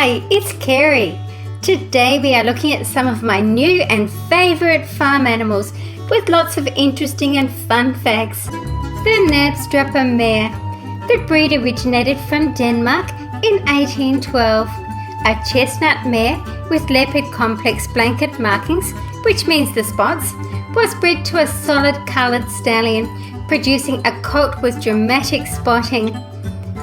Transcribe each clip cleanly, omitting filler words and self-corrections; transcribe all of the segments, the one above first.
Hi, it's Kerry. Today we are looking at some of my new and favourite farm animals with lots of interesting and fun facts. The Knabstrupper mare. The breed originated from Denmark in 1812. A chestnut mare with leopard complex blanket markings, which means the spots, was bred to a solid coloured stallion, producing a colt with dramatic spotting.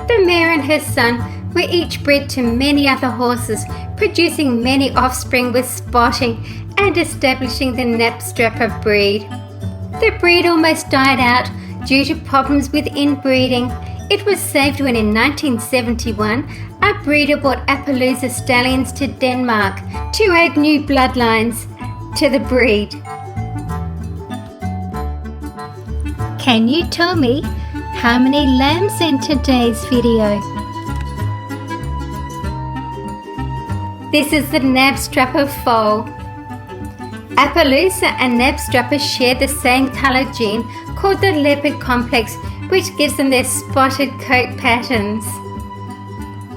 The mare and her son were each bred to many other horses, producing many offspring with spotting and establishing the Knabstrupper breed. The breed almost died out due to problems with inbreeding. It was saved when in 1971 a breeder brought Appaloosa stallions to Denmark to add new bloodlines to the breed. Can you tell me how many lambs in today's video? This is the Knabstrupper foal. Appaloosa and Knabstrupper share the same colour gene called the leopard complex, which gives them their spotted coat patterns.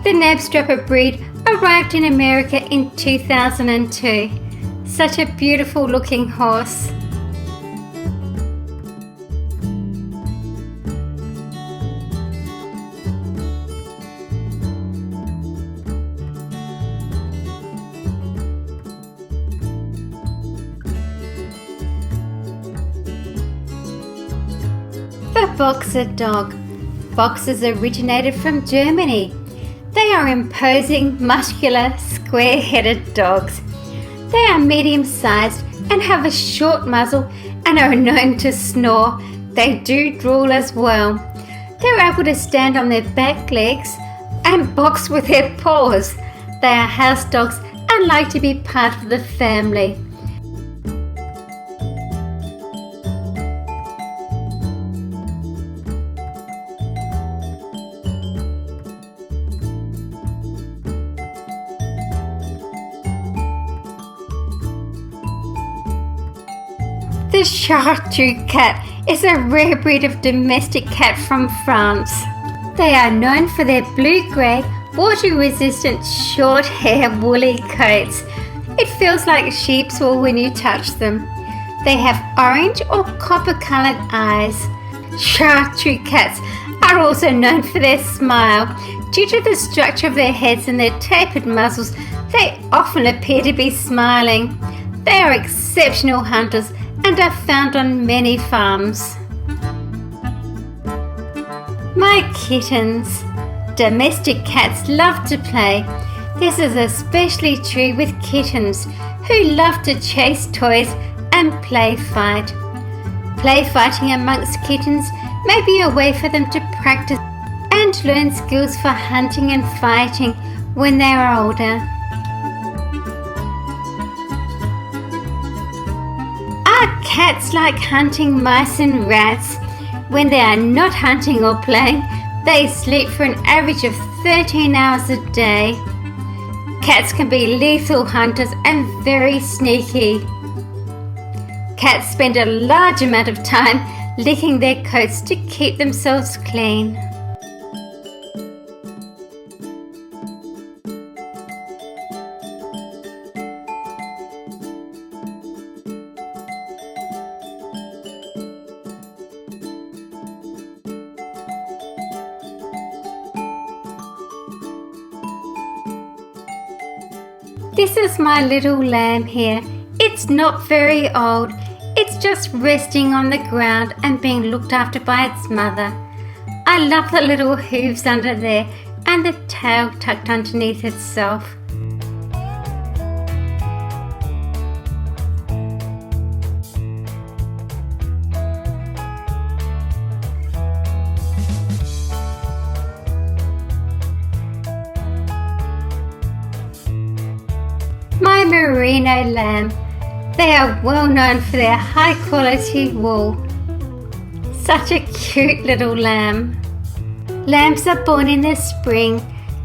The Knabstrupper breed arrived in America in 2002. Such a beautiful looking horse. The Boxer dog. Boxers originated from Germany. They are imposing, muscular, square-headed dogs. They are medium-sized and have a short muzzle and are known to snore. They do drool as well. They're able to stand on their back legs and box with their paws. They are house dogs and like to be part of the family. The Chartreux cat is a rare breed of domestic cat from France. They are known for their blue-grey, water-resistant, short-hair, woolly coats. It feels like sheep's wool when you touch them. They have orange or copper-coloured eyes. Chartreux cats are also known for their smile. Due to the structure of their heads and their tapered muzzles, they often appear to be smiling. They are exceptional hunters and are found on many farms. My kittens. Domestic cats love to play. This is especially true with kittens who love to chase toys and play fight. Play fighting amongst kittens may be a way for them to practice and learn skills for hunting and fighting when they are older. Cats like hunting mice and rats. When they are not hunting or playing, they sleep for an average of 13 hours a day. Cats can be lethal hunters and very sneaky. Cats spend a large amount of time licking their coats to keep themselves clean. This is my little lamb here. It's not very old. It's just resting on the ground and being looked after by its mother. I love the little hooves under there and the tail tucked underneath itself. My merino lamb. They are well known for their high quality wool. Such a cute little lamb. Lambs are born in the spring.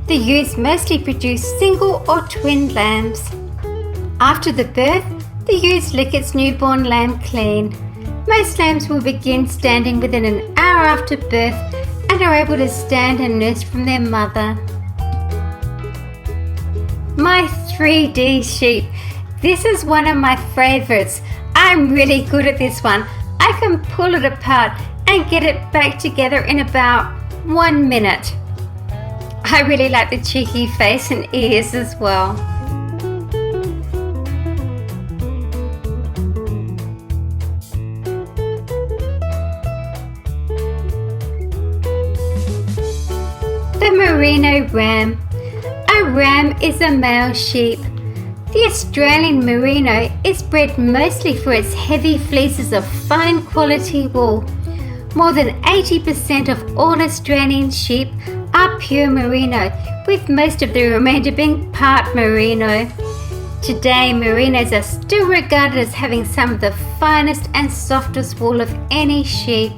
The ewes mostly produce single or twin lambs. After the birth, the ewes lick its newborn lamb clean. Most lambs will begin standing within an hour after birth and are able to stand and nurse from their mother. My 3D sheep. This is one of my favorites. I'm really good at this one. I can pull it apart and get it back together in about 1 minute. I really like the cheeky face and ears as well. The merino ram. A ram is a male sheep. The Australian merino is bred mostly for its heavy fleeces of fine quality wool. More than 80% of all Australian sheep are pure merino, with most of the remainder being part merino. Today, merinos are still regarded as having some of the finest and softest wool of any sheep.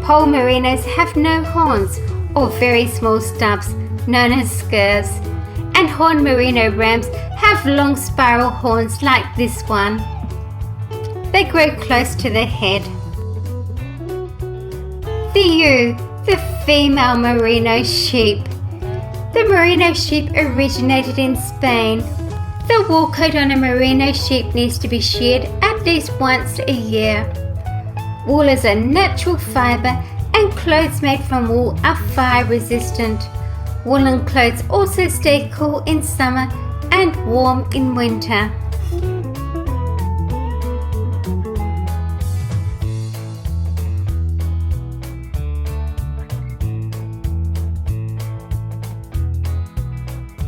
Poll merinos have no horns or very small stubs, known as scurs, and horned merino rams have long spiral horns like this one. They grow close to the head. The ewe, the female merino sheep. The merino sheep originated in Spain. The wool coat on a merino sheep needs to be sheared at least once a year. Wool is a natural fibre, and clothes made from wool are fire resistant. Woolen clothes also stay cool in summer and warm in winter.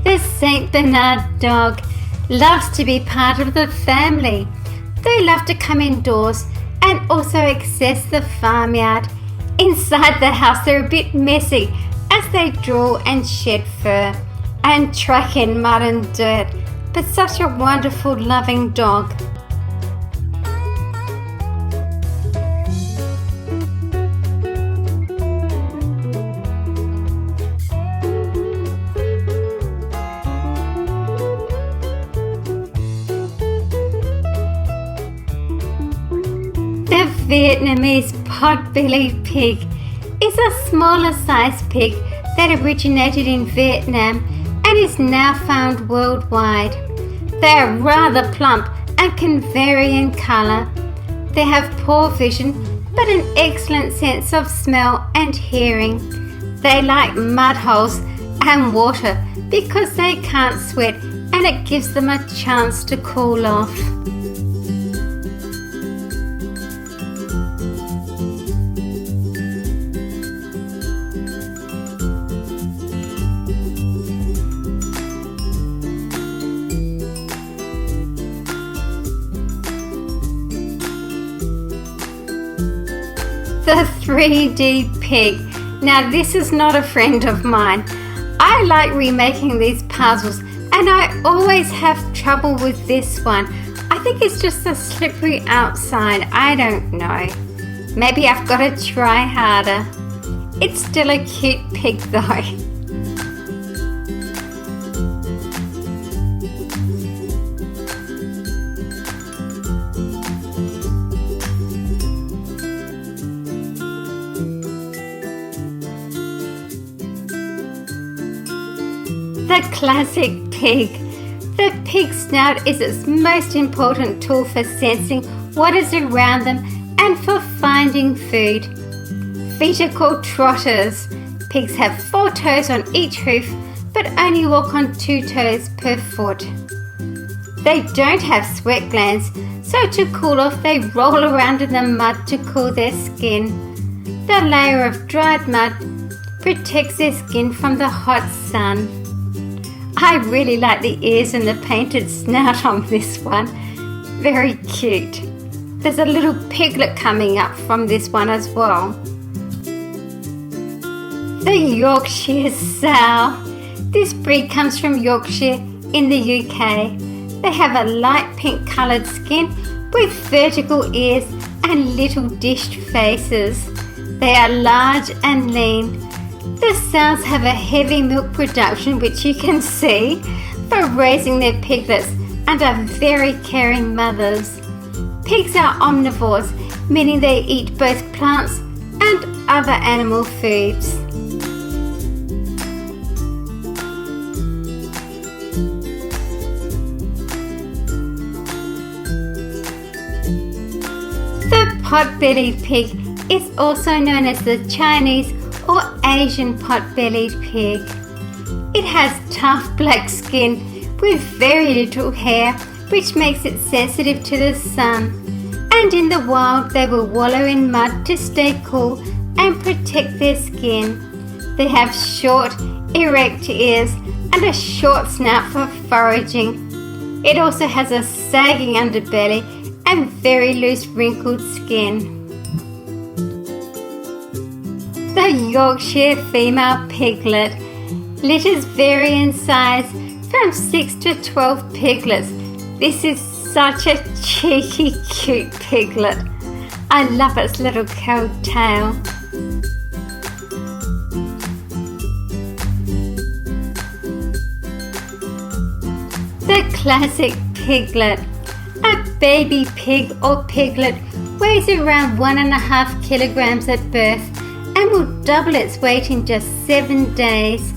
The Saint Bernard dog loves to be part of the family. They love to come indoors and also access the farmyard. Inside the house they're a bit messy as they draw and shed fur and track in mud and dirt, but such a wonderful loving dog. The Vietnamese pot-bellied pig is a smaller sized pig that originated in Vietnam and is now found worldwide. They are rather plump and can vary in colour. They have poor vision but an excellent sense of smell and hearing. They like mud holes and water because they can't sweat, and it gives them a chance to cool off. The 3D pig. Now this is not a friend of mine. I like remaking these puzzles and I always have trouble with this one. I think it's just the slippery outside. I don't know. Maybe I've got to try harder. It's still a cute pig though. The classic pig. The pig's snout is its most important tool for sensing what is around them and for finding food. Feet are called trotters. Pigs have 4 toes on each hoof but only walk on 2 toes per foot. They don't have sweat glands, so to cool off they roll around in the mud to cool their skin. The layer of dried mud protects their skin from the hot sun. I really like the ears and the painted snout on this one. Very cute. There's a little piglet coming up from this one as well. The Yorkshire sow. This breed comes from Yorkshire in the UK. They have a light pink coloured skin with vertical ears and little dished faces. They are large and lean. The sows have a heavy milk production, which you can see, for raising their piglets and are very caring mothers. Pigs are omnivores, meaning they eat both plants and other animal foods. pot-bellied pig is also known as the Chinese or Asian pot-bellied pig. It has tough black skin with very little hair, which makes it sensitive to the sun. And in the wild, they will wallow in mud to stay cool and protect their skin. They have short, erect ears and a short snout for foraging. It also has a sagging underbelly and very loose wrinkled skin. The Yorkshire female piglet. Litters vary in size from 6 to 12 piglets. This is such a cheeky, cute piglet. I love its little curled tail. The classic piglet. A baby pig or piglet weighs around 1.5 kilograms at birth and will double its weight in just 7 days.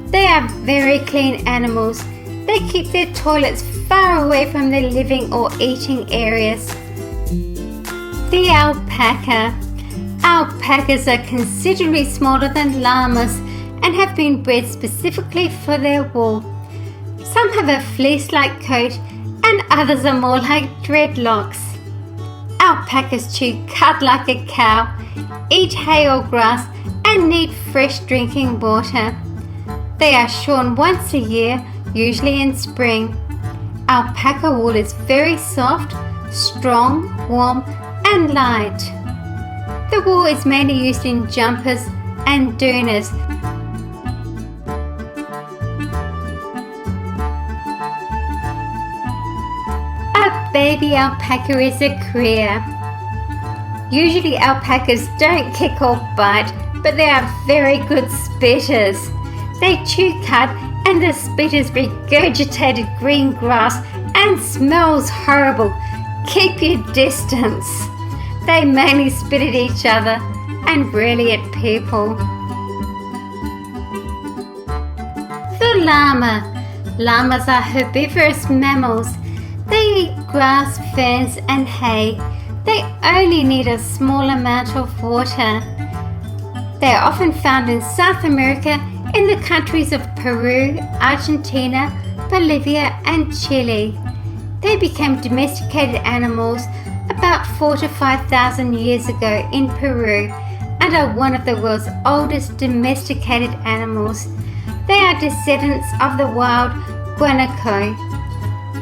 They are very clean animals. They keep their toilets far away from their living or eating areas. The alpaca. Alpacas are considerably smaller than llamas and have been bred specifically for their wool. Some have a fleece-like coat and others are more like dreadlocks. Alpacas chew cud like a cow, eat hay or grass and need fresh drinking water. They are shorn once a year, usually in spring. Alpaca wool is very soft, strong, warm and light. The wool is mainly used in jumpers and doonas. A baby alpaca is a cria. Usually alpacas don't kick or bite, but they are very good spitters. They chew cud and the spitters regurgitated green grass and smells horrible. Keep your distance. They mainly spit at each other and rarely at people. The llama. Llamas are herbivorous mammals. They eat grass, ferns and hay. They only need a small amount of water. They are often found in South America in the countries of Peru, Argentina, Bolivia and Chile. They became domesticated animals about 4,000 to 5,000 years ago in Peru and are one of the world's oldest domesticated animals. They are descendants of the wild guanaco.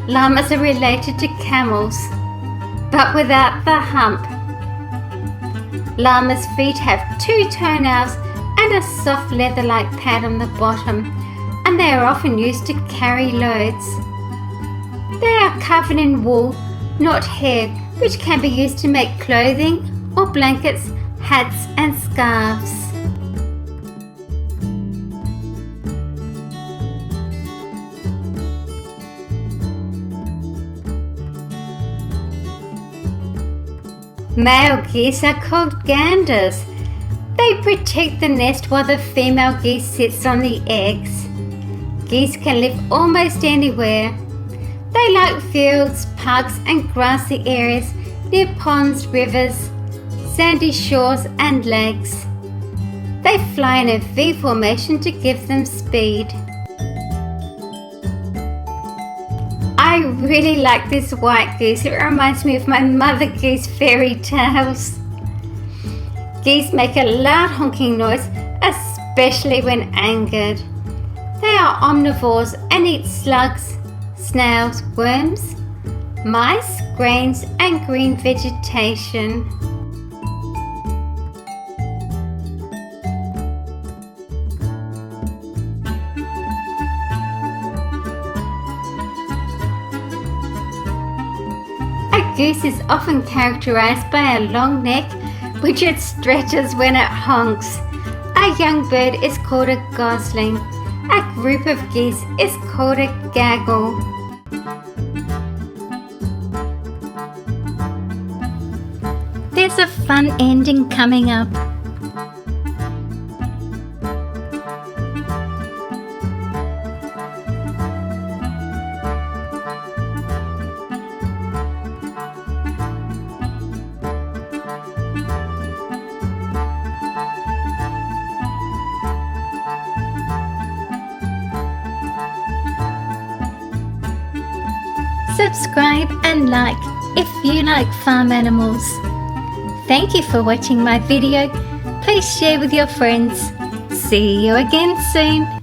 Llamas are related to camels, but without the hump. Llama's feet have 2 toenails and a soft leather-like pad on the bottom, and they are often used to carry loads. They are covered in wool, not hair, which can be used to make clothing or blankets, hats and scarves. Male geese are called ganders. They protect the nest while the female geese sits on the eggs. Geese can live almost anywhere. They like fields, parks and grassy areas near ponds, rivers, sandy shores and lakes. They fly in a V formation to give them speed. I really like this white goose. It reminds me of my mother goose fairy tales. Geese make a loud honking noise, especially when angered. They are omnivores and eat slugs, snails, worms, mice, grains and green vegetation. A goose is often characterized by a long neck which it stretches when it honks. A young bird is called a gosling. A group of geese is called a gaggle. There's a fun ending coming up. subscribe and like if you like farm animals. Thank you for watching my video. Please share with your friends. See you again soon.